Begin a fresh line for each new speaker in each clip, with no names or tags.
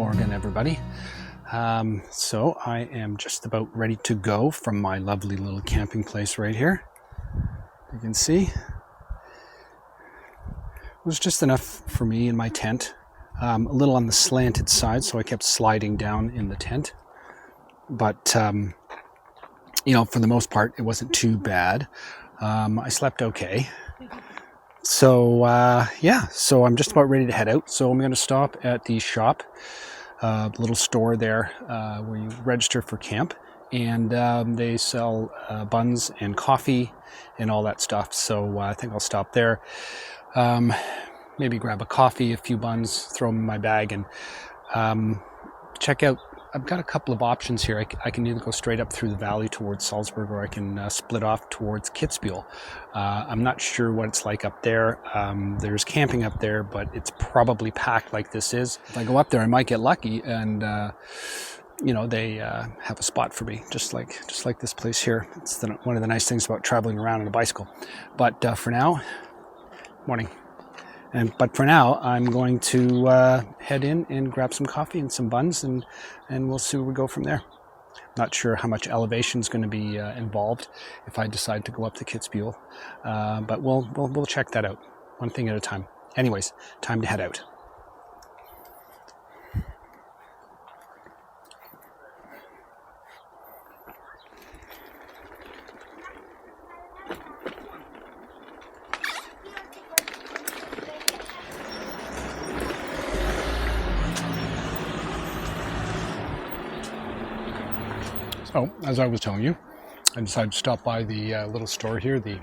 morgen, everybody. So I am just about ready to go from my lovely little camping place right here. You can see it was just enough for me in my tent. A little on the slanted side, so I kept sliding down in the tent. But you know, for the most part, it wasn't too bad. I slept okay. So yeah, so I'm just about ready to head out. So I'm going to stop at the shop, little store there where you register for camp, and they sell buns and coffee and all that stuff. So I think I'll stop there, maybe grab a coffee, a few buns, throw them in my bag, and check out. I've got a couple of options here. I can either go straight up through the valley towards Salzburg, or I can split off towards Kitzbühel. I'm not sure what it's like up there. There's camping up there, but it's probably packed like this is. If I go up there, I might get lucky, and you know, they have a spot for me, just like this place here. It's one of the nice things about traveling around on a bicycle. But for now, morning. But for now, I'm going to head in and grab some coffee and some buns, and we'll see where we go from there. Not sure how much elevation is going to be involved if I decide to go up to Kitzbühel, but we'll check that out, one thing at a time. Anyways, time to head out. So, as I was telling you, I decided to stop by the little store here, the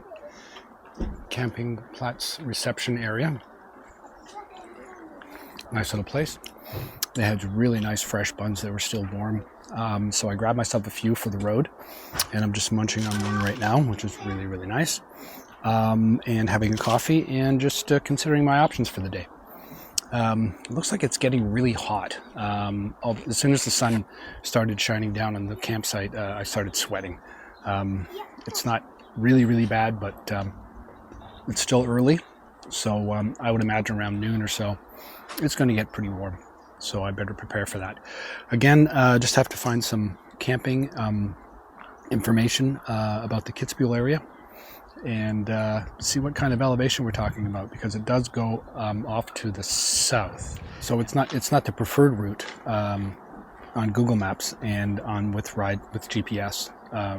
camping Platz reception area. Nice little place. They had really nice fresh buns that were still warm. So I grabbed myself a few for the road, and I'm just munching on one right now, which is really, really nice. And having a coffee and just considering my options for the day. It looks like it's getting really hot. As soon as the sun started shining down on the campsite, I started sweating. It's not really, really bad, but it's still early. So I would imagine around noon or so, it's going to get pretty warm. So I better prepare for that. Again, just have to find some camping information about the Kitzbühel area, and see what kind of elevation we're talking about, because it does go off to the south. So it's not the preferred route on Google Maps and with GPS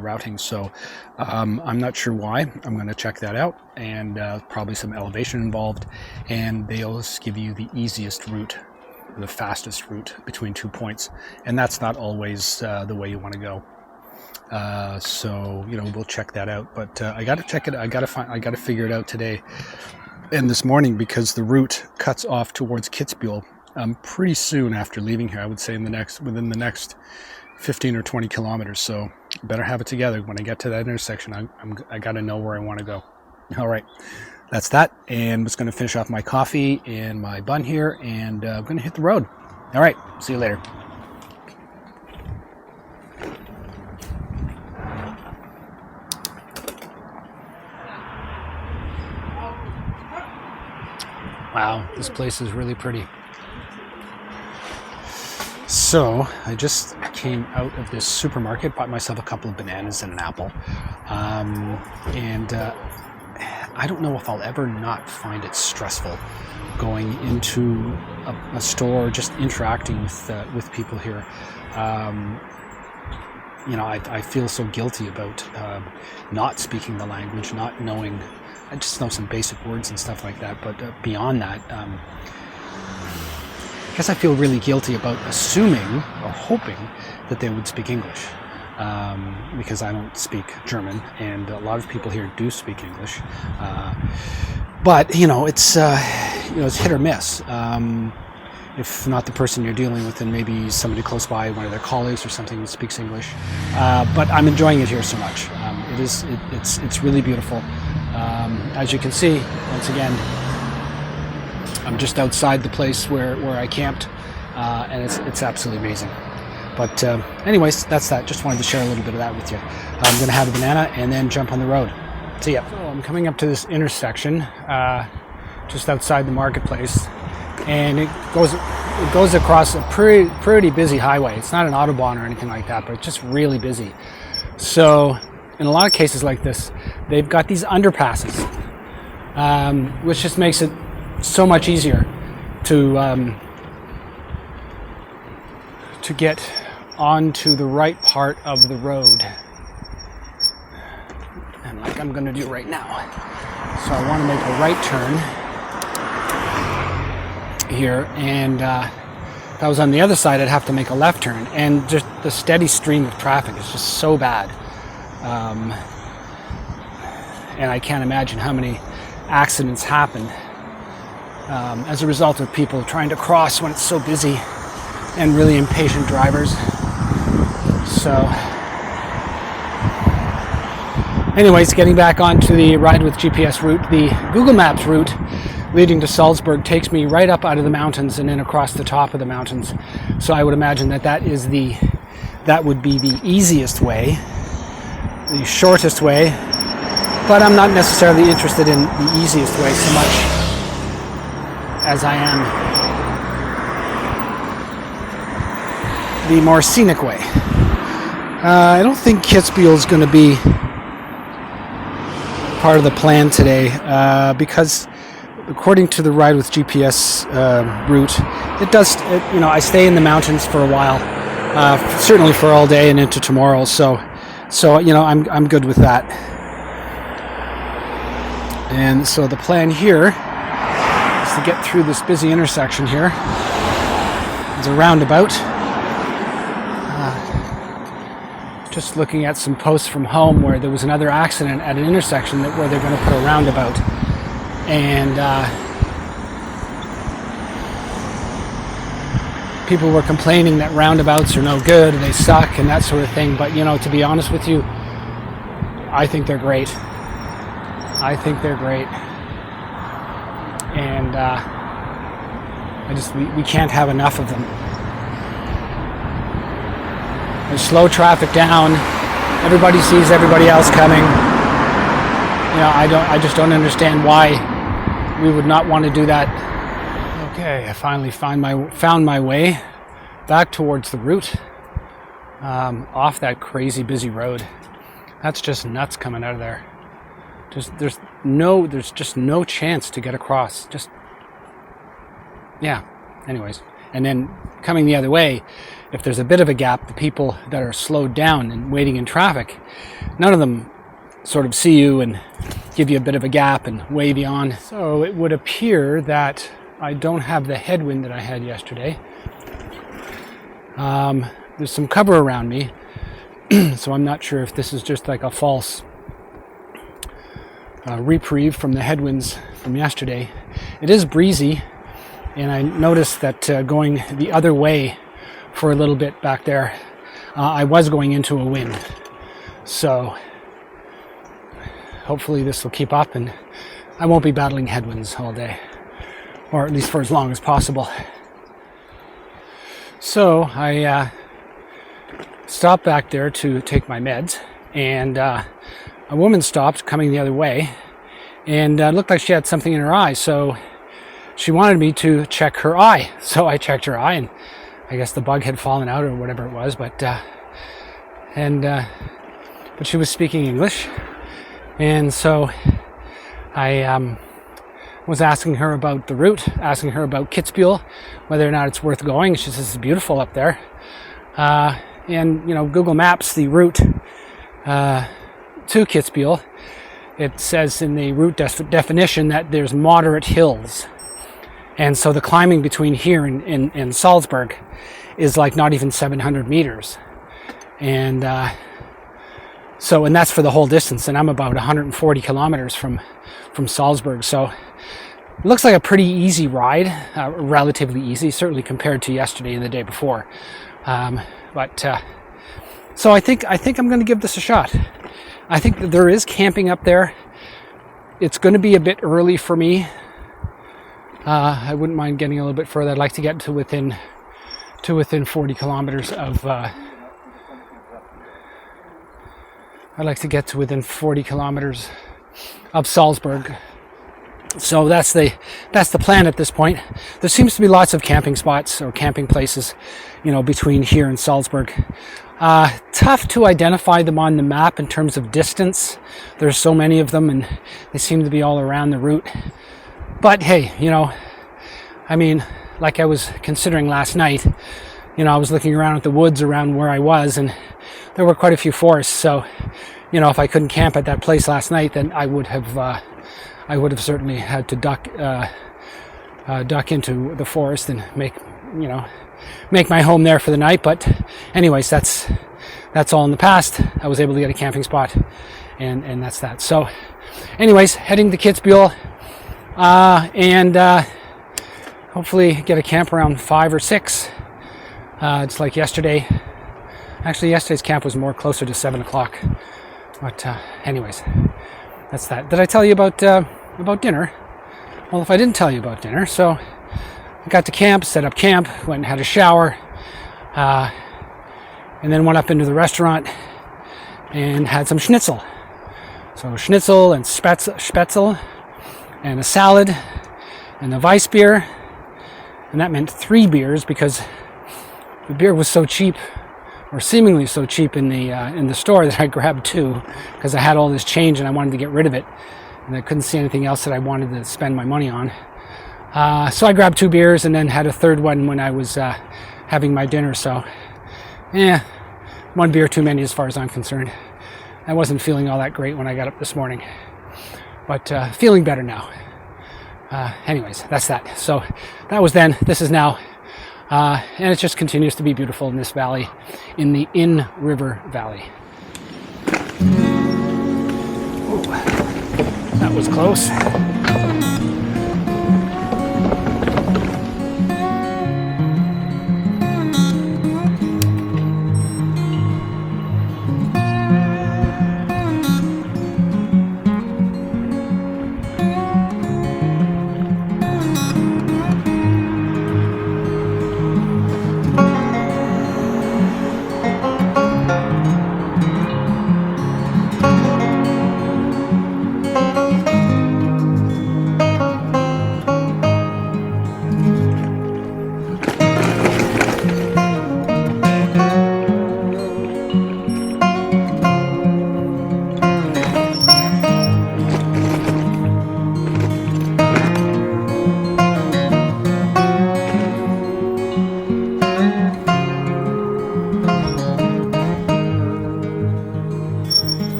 routing. So I'm not sure why. I'm going to check that out, and probably some elevation involved, and they'll just give you the easiest route, the fastest route between 2 points, and that's not always the way you want to go. So, you know, we'll check that out, but I got to check it. I got to figure it out today and this morning, because the route cuts off towards Kitzbühel pretty soon after leaving here. I would say within the next 15 or 20 kilometers. So better have it together when I get to that intersection. I got to know where I want to go. All right, that's that. And I'm just going to finish off my coffee and my bun here, and I'm going to hit the road. All right, see you later. Wow, this place is really pretty. So I just came out of this supermarket, bought myself a couple of bananas and an apple, and I don't know if I'll ever not find it stressful going into a store, just interacting with people here. You know, I feel so guilty about not speaking the language, not knowing. I just know some basic words and stuff like that, but beyond that, I guess I feel really guilty about assuming or hoping that they would speak English, because I don't speak German, and a lot of people here do speak English. But you know, it's hit or miss. If not the person you're dealing with, then maybe somebody close by, one of their colleagues or something that speaks English. But I'm enjoying it here so much. It's really beautiful. As you can see, once again, I'm just outside the place where I camped, and it's absolutely amazing. But anyways, that's that. Just wanted to share a little bit of that with you. I'm going to have a banana and then jump on the road. See ya. So I'm coming up to this intersection just outside the marketplace, and it goes it goes across a pretty busy highway. It's not an autobahn or anything like that, but it's just really busy. So in a lot of cases like this, they've got these underpasses, which just makes it so much easier to get onto the right part of the road, and like I'm going to do right now. So I want to make a right turn here, and if I was on the other side, I'd have to make a left turn, and just the steady stream of traffic is just so bad, and I can't imagine how many accidents happen as a result of people trying to cross when it's so busy and really impatient drivers. So anyways, getting back onto the ride with GPS route, the Google Maps route leading to Salzburg takes me right up out of the mountains and then across the top of the mountains. So I would imagine that would be the easiest way, the shortest way, but I'm not necessarily interested in the easiest way so much as I am the more scenic way. I don't think Kitzbühel is going to be part of the plan today because according to the ride with GPS route, I stay in the mountains for a while, certainly for all day and into tomorrow. So I'm good with that. And so the plan here is to get through this busy intersection here. There's a roundabout. Just looking at some posts from home where there was another accident at an intersection where they're going to put a roundabout, and people were complaining that roundabouts are no good and they suck and that sort of thing. But to be honest with you, I think they're great. And we can't have enough of them. They slow traffic down. Everybody sees everybody else coming. I just don't understand why we would not want to do that. Okay, I finally found my way back towards the route, off that crazy busy road. That's just nuts coming out of there. There's just no chance to get across. Anyways, and then coming the other way, if there's a bit of a gap, the people that are slowed down and waiting in traffic, none of them sort of see you and give you a bit of a gap and wave you on. So it would appear that I don't have the headwind that I had yesterday. There's some cover around me, so I'm not sure if this is just like a false reprieve from the headwinds from yesterday. It is breezy, and I noticed that going the other way for a little bit back there, I was going into a wind. So hopefully this will keep up and I won't be battling headwinds all day, or at least for as long as possible. So I stopped back there to take my meds, and a woman stopped coming the other way, and looked like she had something in her eye. So she wanted me to check her eye. So I checked her eye, and I guess the bug had fallen out or whatever it was, but she was speaking English, and so I was asking her about the route, asking her about Kitzbühel, whether or not it's worth going. She says it's beautiful up there, and Google Maps the route to Kitzbühel. It says in the route definition that there's moderate hills. And so the climbing between here and Salzburg is like not even 700 meters. And and that's for the whole distance. And I'm about 140 kilometers from Salzburg. So it looks like a pretty easy ride, relatively easy, certainly compared to yesterday and the day before. So I think I'm going to give this a shot. I think that there is camping up there. It's going to be a bit early for me. I wouldn't mind getting a little bit further. I'd like to get to within 40 kilometers of. I'd like to get to within 40 kilometers of Salzburg. So that's the plan at this point. There seems to be lots of camping spots or camping places, between here and Salzburg. Tough to identify them on the map in terms of distance. There's so many of them, and they seem to be all around the route. But hey, like I was considering last night, I was looking around at the woods around where I was, and there were quite a few forests. So, if I couldn't camp at that place last night, then I would have certainly had to duck into the forest and make my home there for the night. But anyways, that's all in the past. I was able to get a camping spot, and that's that. So anyways, heading to Kitzbühel, and hopefully get a camp around 5 or 6. It's like yesterday. Actually, yesterday's camp was more closer to 7 o'clock. But anyways, that's that. Did I tell you about dinner? Well, if I didn't tell you about dinner, so I got to camp, set up camp, went and had a shower, and then went up into the restaurant and had some schnitzel. So schnitzel and spätzle and a salad and a Weiss beer, and that meant 3 beers because the beer was so cheap, or seemingly so cheap in the store, that I grabbed 2 because I had all this change and I wanted to get rid of it, and I couldn't see anything else that I wanted to spend my money on. So I grabbed 2 beers and then had a third one when I was having my dinner. So, 1 beer too many as far as I'm concerned. I wasn't feeling all that great when I got up this morning, but feeling better now. Anyways, that's that. So that was then. This is now. And it just continues to be beautiful in this valley, in the Inn River Valley. Ooh, that was close.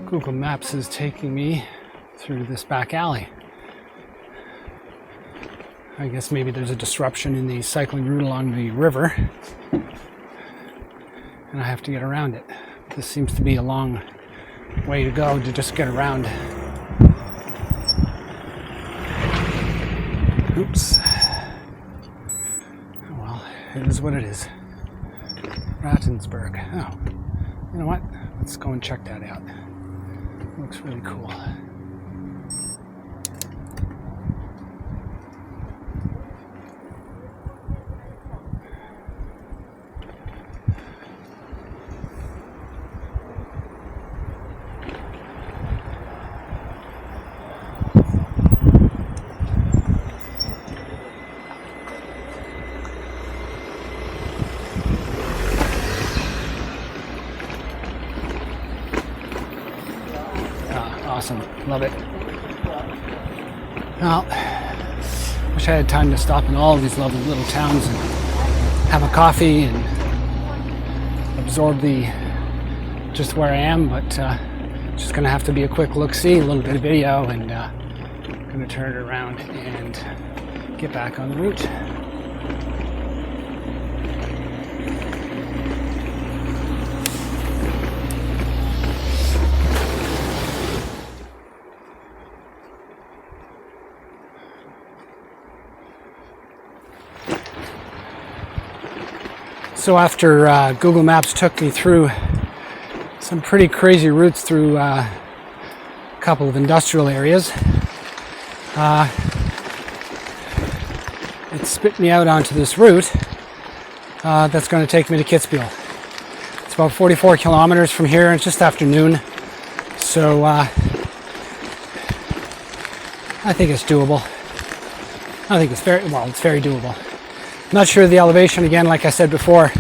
Google Maps is taking me through this back alley. I guess maybe there's a disruption in the cycling route along the river, and I have to get around it. This seems to be a long way to go to just get around. Oops. Oh well, it is what it is. Rattensburg. Oh, you know what? Let's go and check that out. Looks really cool. Awesome. Love it. Well, wish I had time to stop in all of these lovely little towns and have a coffee and absorb just where I am, but just gonna have to be a quick look-see, a little bit of video, and gonna turn it around and get back on the route. So after Google Maps took me through some pretty crazy routes through a couple of industrial areas, it spit me out onto this route that's going to take me to Kitzbühel. It's about 44 kilometers from here, and it's just after noon. So I think it's doable. I think it's very doable. I'm not sure of the elevation. Again, like I said before,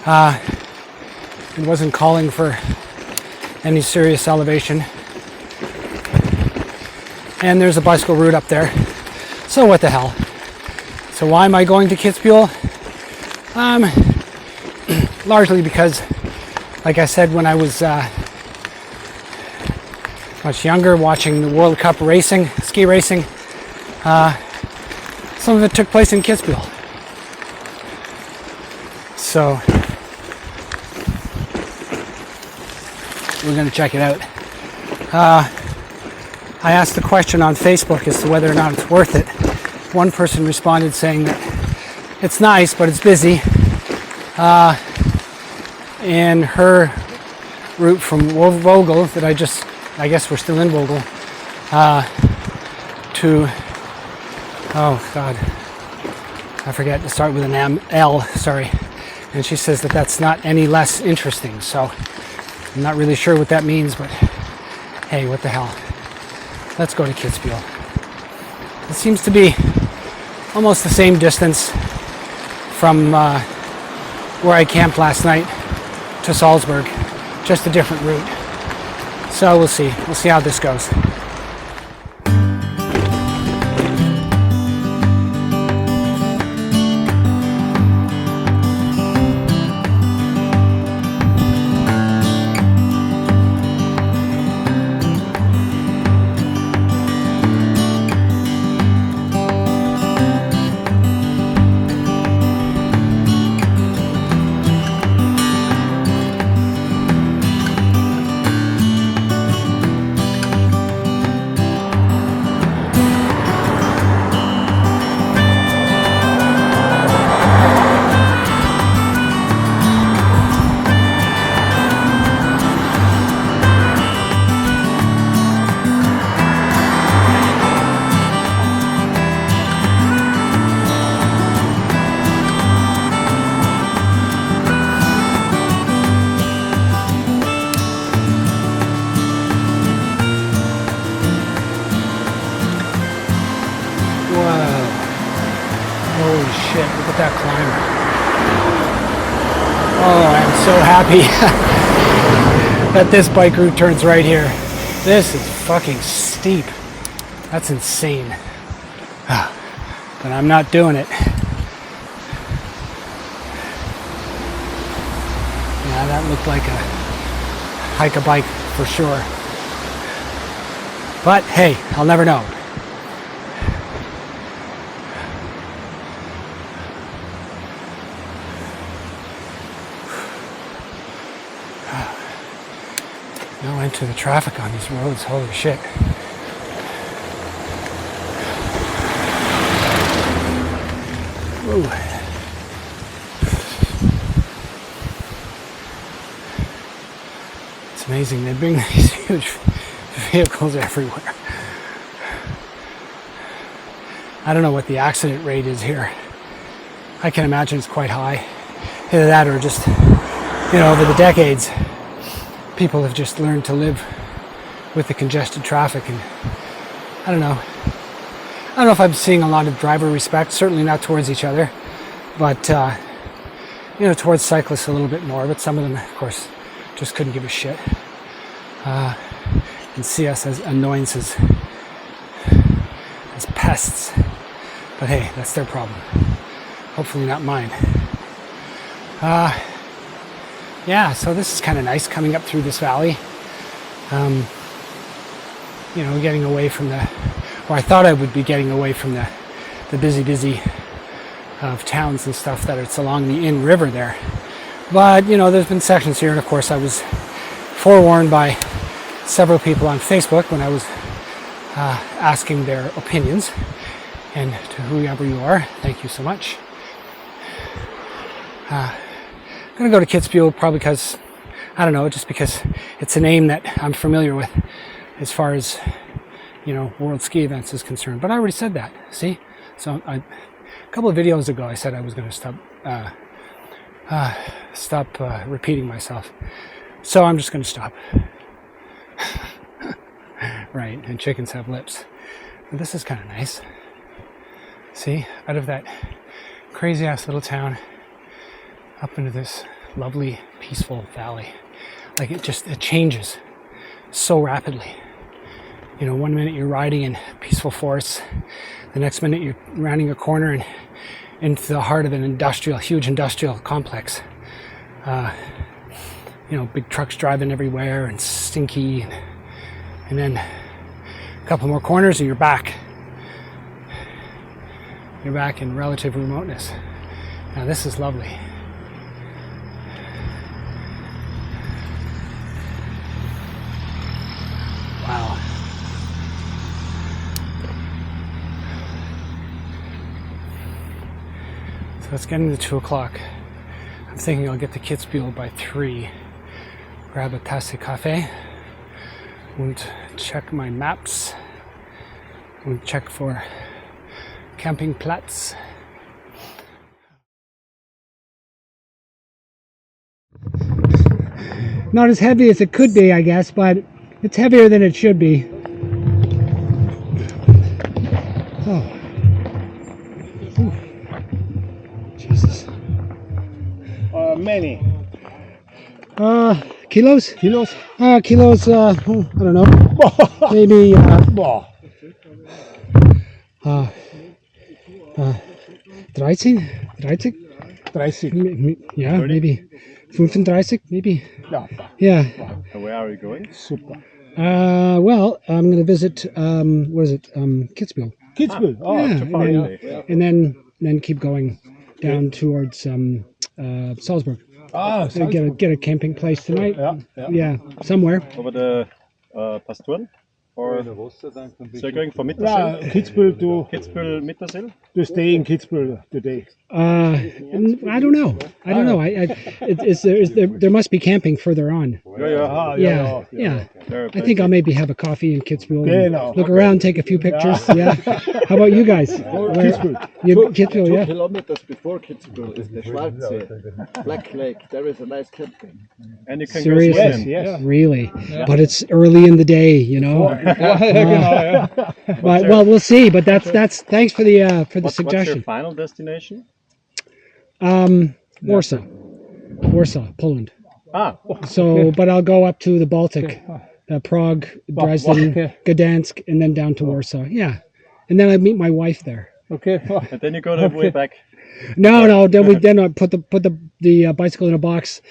it wasn't calling for any serious elevation. And there's a bicycle route up there. So what the hell? So why am I going to Kitzbühel? Largely because, like I said, when I was much younger, watching the World Cup racing, ski racing, some of it took place in Kitzbühel. So we're going to check it out. I asked the question on Facebook as to whether or not it's worth it. One person responded saying that it's nice, but it's busy. And her route from Vogel, that I guess we're still in Vogel, to, oh God, I forget to start with an L, sorry. And she says that that's not any less interesting. So I'm not really sure what that means, but hey, what the hell. Let's go to Kitzbühel. It seems to be almost the same distance from where I camped last night to Salzburg, just a different route. So we'll see how this goes. That climb. Oh, I'm so happy that this bike route turns right here. This is fucking steep. That's insane. But I'm not doing it. Yeah, that looked like a hike a bike for sure. But hey, I'll never know. No end to the traffic on these roads, holy shit. Ooh. It's amazing, they bring these huge vehicles everywhere. I don't know what the accident rate is here. I can imagine it's quite high. Either that or just, over the decades, people have just learned to live with the congested traffic, and I don't know if I'm seeing a lot of driver respect, certainly not towards each other, but towards cyclists a little bit more, but some of them, of course, just couldn't give a shit and see us as annoyances, as pests. But hey, that's their problem. Hopefully not mine. Yeah, so this is kind of nice coming up through this valley. Getting away from I thought I would be getting away from the busy of towns and stuff that it's along the Inn River there. But, there's been sections here, and of course I was forewarned by several people on Facebook when I was asking their opinions. And to whoever you are, thank you so much. I'm going to go to Kitzbühel probably because, I don't know, just because it's a name that I'm familiar with as far as, world ski events is concerned. But I already said that, see? So a couple of videos ago I said I was going to stop stop repeating myself. So I'm just going to stop. Right, and chickens have lips. And this is kind of nice. See, out of that crazy ass little town up into this lovely, peaceful valley. Like it changes so rapidly. You know, one minute you're riding in peaceful forests, the next minute you're rounding a corner and into the heart of an huge industrial complex. You know, big trucks driving everywhere and stinky. And then a couple more corners and you're back. You're back in relative remoteness. Now this is lovely. Wow. So it's getting to 2 o'clock. I'm thinking I'll get to Kitzbühel by 3. Grab a tasse Kaffee and check my maps and check for campingplatz. Not as heavy as it could be, I guess, but it's heavier than it should be. Oh. Ooh. Jesus.
Many.
Kilos?
Kilos?
Kilos, I don't know. Maybe, 13? 30?
30.
Yeah, 30? Maybe 35, maybe.
Yeah.
Yeah.
Where are you going?
Super.
Well, I'm going to visit, what is it, Kitzbühel.
Kitzbühel. Oh,
yeah, and then keep going down towards Salzburg.
Salzburg.
Get a camping place tonight. Yeah, somewhere.
Over the Pastoren? Or so you're going from Mittersill?
Yeah, Kitzbühel to
Kitzbühel, Mittersill?
To stay in Kitzbühel today.
I don't know. There must be camping further on. Yeah. I think I'll maybe have a coffee in Kitzbühel. Look around, take a few pictures. Yeah. How about you guys?
Kitzbühel.
Kitzbühel, yeah.
2 kilometers before Kitzbühel is the Schwarzsee, Black Lake. There is a nice camping.
And you can
Seriously?
go swimming.
Yes.
Really? Yeah. But it's early in the day, you know. But well, we'll see. But that's thanks for the suggestion.
What's your final destination?
Warsaw, Poland.
So,
but I'll go up to the Baltic, Prague, Dresden, Gdansk, and then down to Warsaw. Yeah, and then I meet my wife there.
Okay.
And then you go the way back.
No. Then I put the bicycle in a box.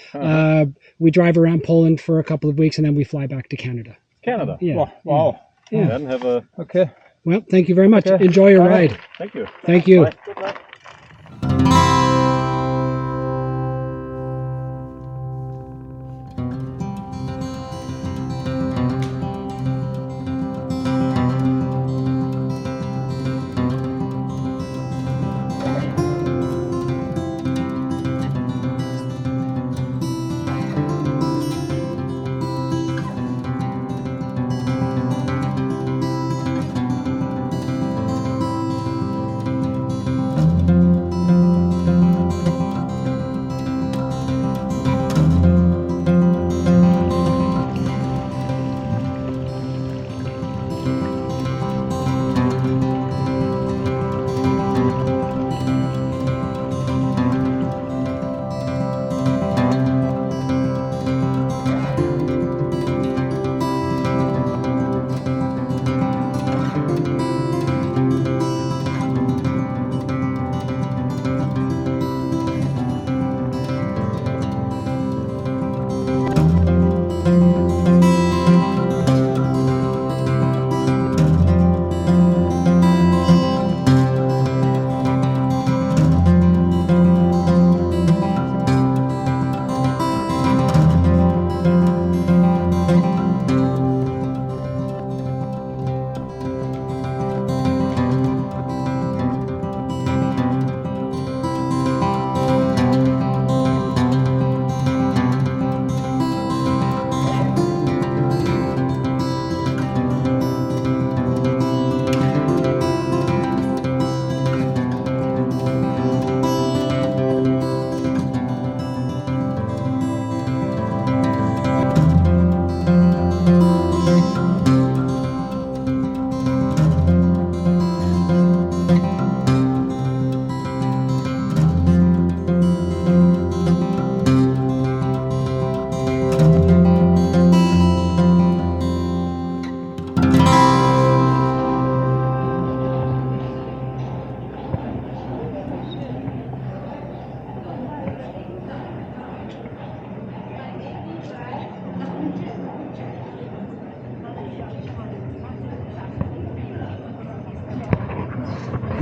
We drive around Poland for a couple of weeks, and then we fly back to Canada.
Canada.
Yeah.
Wow.
Yeah.
Then have a.
Okay.
Well, thank you very much. Okay. Enjoy your ride.
Thank you.
Thank you.
Bye. Good luck.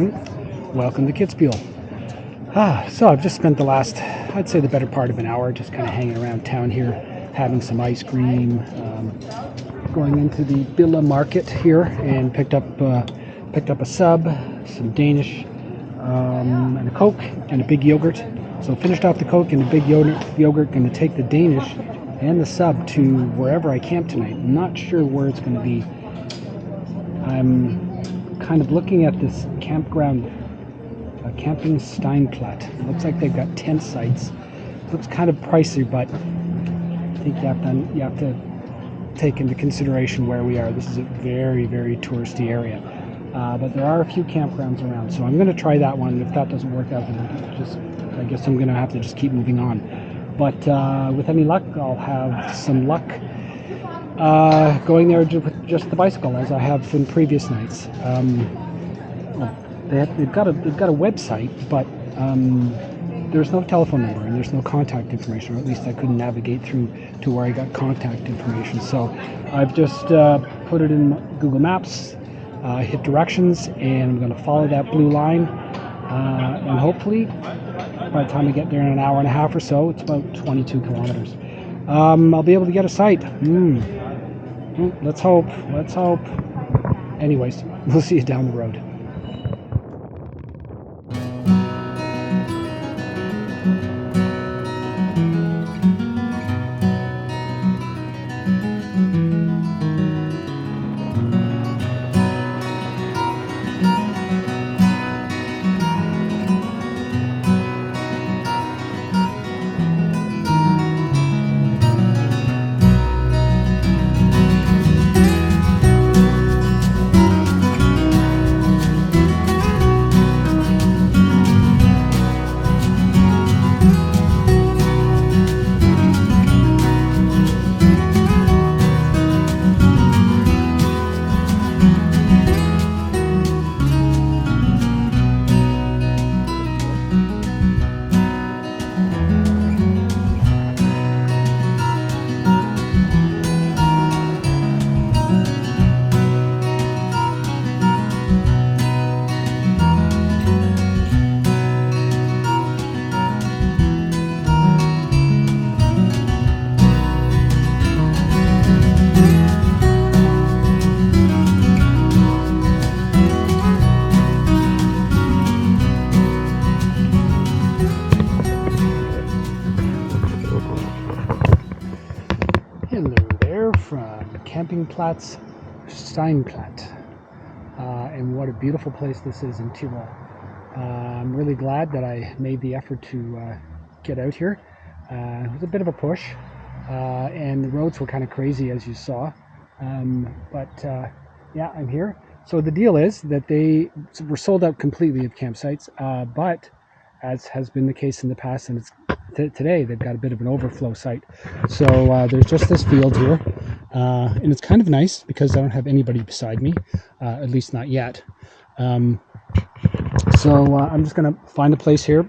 Welcome to Kitzbühel. So I've just spent the last, I'd say the better part of an hour just kind of hanging around town here, having some ice cream, going into the Billa market here and picked up a sub, some Danish, and a Coke and a big yogurt. So finished off the Coke and the big yogurt, going to take the Danish and the sub to wherever I camp tonight. I'm not sure where it's going to be. I'm kind of looking at this campground, camping Steinplatte. Looks like they've got tent sites. Looks kind of pricey, but I think you have to take into consideration where we are. This is a very, very touristy area, but there are a few campgrounds around. So I'm going to try that one. If that doesn't work out, then I guess I'm going to have to just keep moving on. But with any luck, I'll have some luck going there with just the bicycle, as I have in previous nights. They've got a website, but there's no telephone number and there's no contact information, or at least I couldn't navigate through to where I got contact information. So I've just put it in Google Maps, hit directions, and I'm going to follow that blue line, and hopefully by the time I get there in an hour and a half or so, it's about 22 kilometers, I'll be able to get a site. Let's hope. Anyways, we'll see you down the road. Platz, Steinplatte, and what a beautiful place this is in Tyrol. I'm really glad that I made the effort to get out here. It was a bit of a push, and the roads were kind of crazy, as you saw, but yeah, I'm here. So the deal is that they were sold out completely of campsites, but as has been the case in the past, and it's today, they've got a bit of an overflow site. So there's just this field here, and it's kind of nice because I don't have anybody beside me, at least not yet. So I'm just going to find a place here.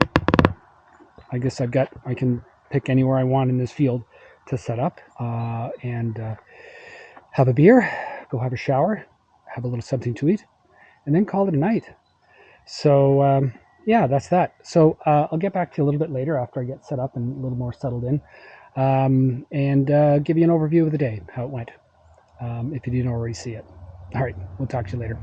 I guess I can pick anywhere I want in this field to set up, and have a beer, go have a shower, have a little something to eat, and then call it a night. So yeah, that's that. So I'll get back to you a little bit later after I get set up and a little more settled in, and give you an overview of the day, how it went, if you didn't already see it. All right, we'll talk to you later.